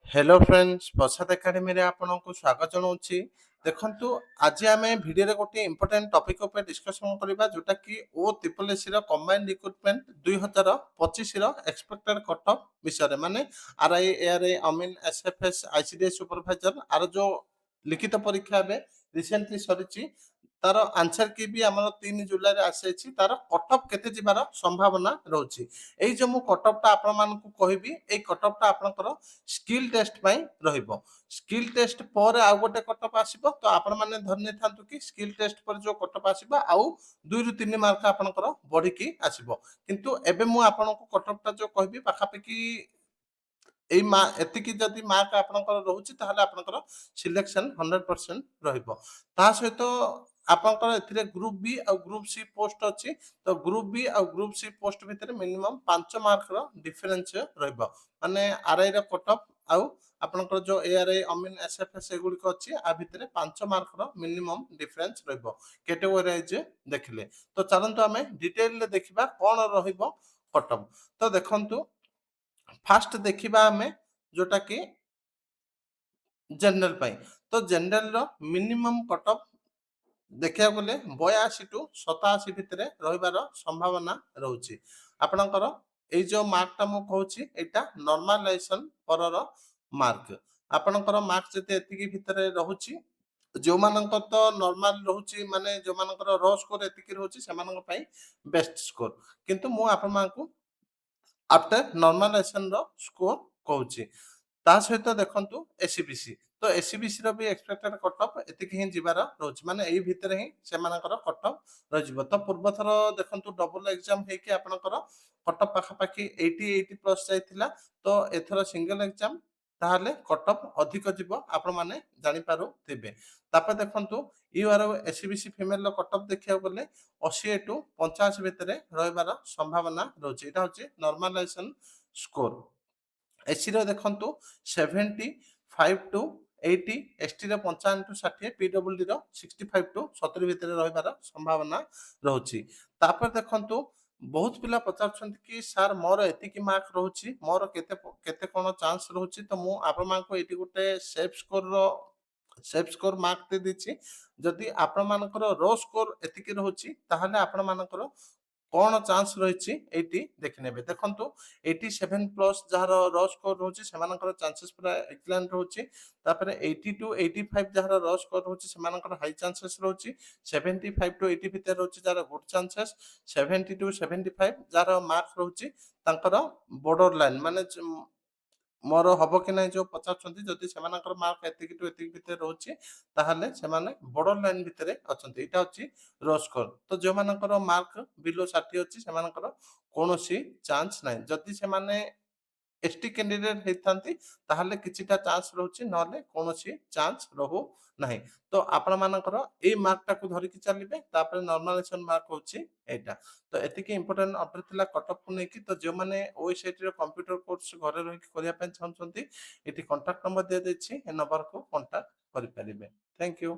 Hello friends प्रसाद academy रे आपनको स्वागत जनाऊँची। देखंतु आज आमे भिडियो रे गोटे इंपोर्टेंट टॉपिक ऊपर डिस्कशन करबा जोटा कि ओ ट्रिपल एससी रो कंबाइंड रिक्रूटमेंट 2025 रो एक्सपेक्टेड कट ऑफ विषय रे माने आरआई एआरआई अमीन एसएफएस आईसीडीएस सुपरवाइजर आर जो लिखित परीक्षा बे रिसेंटली सरीची तार आंसर की भी हमर 3 जुलाई रे आसेछि तार कट ऑफ केते जिबार संभावना रहउची। एई जो मु कट ऑफ ता आपन मानकु कहबी एई कट ऑफ ता आपनकर स्किल टेस्ट ପାଇଁ ରହିବ। ସ୍କିଲ୍ ଟେଷ୍ଟ ପରେ ଆଉ ଗୋଟେ କଟଅଫ୍ ଆସିବ ତ ଆପଣମାନେ ଧରି ନେଇଥାନ୍ତୁ କି ସ୍କିଲ୍ ଟେଷ୍ଟ ପରେ ଯୋଉ କଟଅଫ୍ ଆସିବ ଆଉ 2 ରୁ 3 ମାର୍କ ଆପଣଙ୍କର ବଢିକି ଆସିବ। କିନ୍ତୁ ଏବେ ମୁଁ ଆପଣଙ୍କୁ କଟଅଫ୍ ଟା ଯୋଉ କହିବି ପାଖାପାଖି ଏଇ ଏତିକି ଯଦି ମାର୍କ ଆପଣଙ୍କର ରହୁଛି ତାହେଲେ ଆପଣଙ୍କର ସିଲେକ୍ସନ 100% ରହିବ। ତା ସହିତ ଆପଣଙ୍କର ଏଥିରେ ଗ୍ରୁପ ବି ଆଉ ଗ୍ରୁପ ସି ପୋଷ୍ଟ ଅଛି। ତ ଗ୍ରୁପ ବି ଆଉ ଗ୍ରୁପ ସି ପୋଷ୍ଟ ଭିତରେ ମିନିମମ୍ 5 ମାର୍କର ଡିଫରେନ୍ସ ରହିବ। ମାନେ ଆରଆଇ ର କଟଅଫ୍ ଆଉ ଆପଣଙ୍କର ଯୋଉ ଏଆରଆଇ ଅମିନ ଏସଏଫଏସ୍ ଏଗୁଡିକ ଅଛି ଆ ଭିତରେ 5 ମାର୍କର ମିନିମମ୍ ଡିଫରେନ୍ସ ରହିବ କ୍ୟାଟେଗୋରୀ ୱାଇଜ ଦେଖିଲେ। ତ ଚାଲନ୍ତୁ ଆମେ ଡିଟେଲରେ ଦେଖିବା କଣ ରହିବ କଟଅଫ୍। ତ ଦେଖନ୍ତୁ फास्ट देखिबा हमें जोटा कि जनरल पाई तो जनरल रो मिनिमम कट ऑफ देखिया गले 82 टू 87 भितरे रहिबार संभावना रहउची। आपनकर ए जो मार्क ता मु कहूची एटा नॉर्मलाइजेशन परर मार्क। आपनकर मार्क जते एतिकी भितरे रहउची जो मानकर तो नॉर्मल रहउची माने जो मानकर रो स्कोर एतिकी रहउची सेमानक पई बेस्ट स्कोर। किंतु मु आपन मानकु आफ्टर नॉर्मलाइजेशन रो स्कोर कहूची। ता सहित देखंतु एससीबीसी तो एससीबीसी रो भी एक्सपेक्टेड कट ऑफ एतिक ही जिबार रहउची माने एई भितरे ही सेमानकर कट ऑफ रह जिवो। तो पूर्व थरो देखंतु डबल एग्जाम हे कि आपनकर कट ऑफ पाखा पाखी 80 प्लस जाइथिला। तो एथरो सिंगल एग्जाम ताहाले कट ऑफ अधिक जिवो आपण माने जानि पारु थिबे। तापर देखंतु यूआर एससीबीसी फीमेल रो कट ऑफ देखिया गले 80 टू 85 भितरे रहबार संभावना रहउची। एटा होची नॉर्मलाइजेशन स्कोर। एससी रो देखंतु 75 टू 80 एसटी रो 55 टू 60 पीडब्ल्यूडी रो 65 टू 70 भितरे रहबार संभावना रहउची। तापर देखंतु बहुत पिला पचारछंती कि सर मोर एतिकी मार्क रहउची मोर केते केते कोन चांस रहउची। तो मु आपन मानको एटी गुटे सेफ स्कोर मार्क दे दिछि। जदि आपन मानकर रो स्कोर एतिकी रहउची ताहाले आपन मानकर कौन चांस रही एटी देखने देखंतु 87 प्लस जार रो स्कोर रोची सेमानकर चांसेस पूरा एक्सीलेंट रोची। तापर 80 टू 85 जार रो स्कोर रोची सेमानकर हाई चांसेस रोची। 75 टू 80 भितर रोची जार गुड चांसेस। 70 टू 75 जार मार्क रोची तांकर बॉर्डर लाइन माने मोर हबो कि नहीं जो पचारछंती जदि सेमानकर मार्क एतिकी टू एतिकी भितर रोची ताहाले सेमाने बॉर्डर लाइन भितरे अछंती। एटा होची रो स्कोर। तो जो मानकर मार्क बिलो 60 अछि सेमानकर कोनोसी चांस नाही। जदि सेमाने एसटी कैंडिडेट हेतांती ताहाले किछिटा चांस रहउची नले कोनोसी चांस रहू नाही। तो आपण मानकर ए मार्क टाकू धरि कि चलिबे तापर नॉर्मलाइजेशन मार्क होची एटा। तो एतिकी इंपोर्टेंट अपडेट थिला कट ऑफ को नै कि तो जो माने वेबसाइट रे कंप्यूटर कोर्स घरे रहि करिया पे चाहछंती एटी कांटेक्ट नंबर दे देछि ए नंबर को कांटेक्ट करि परिबे। Thank you.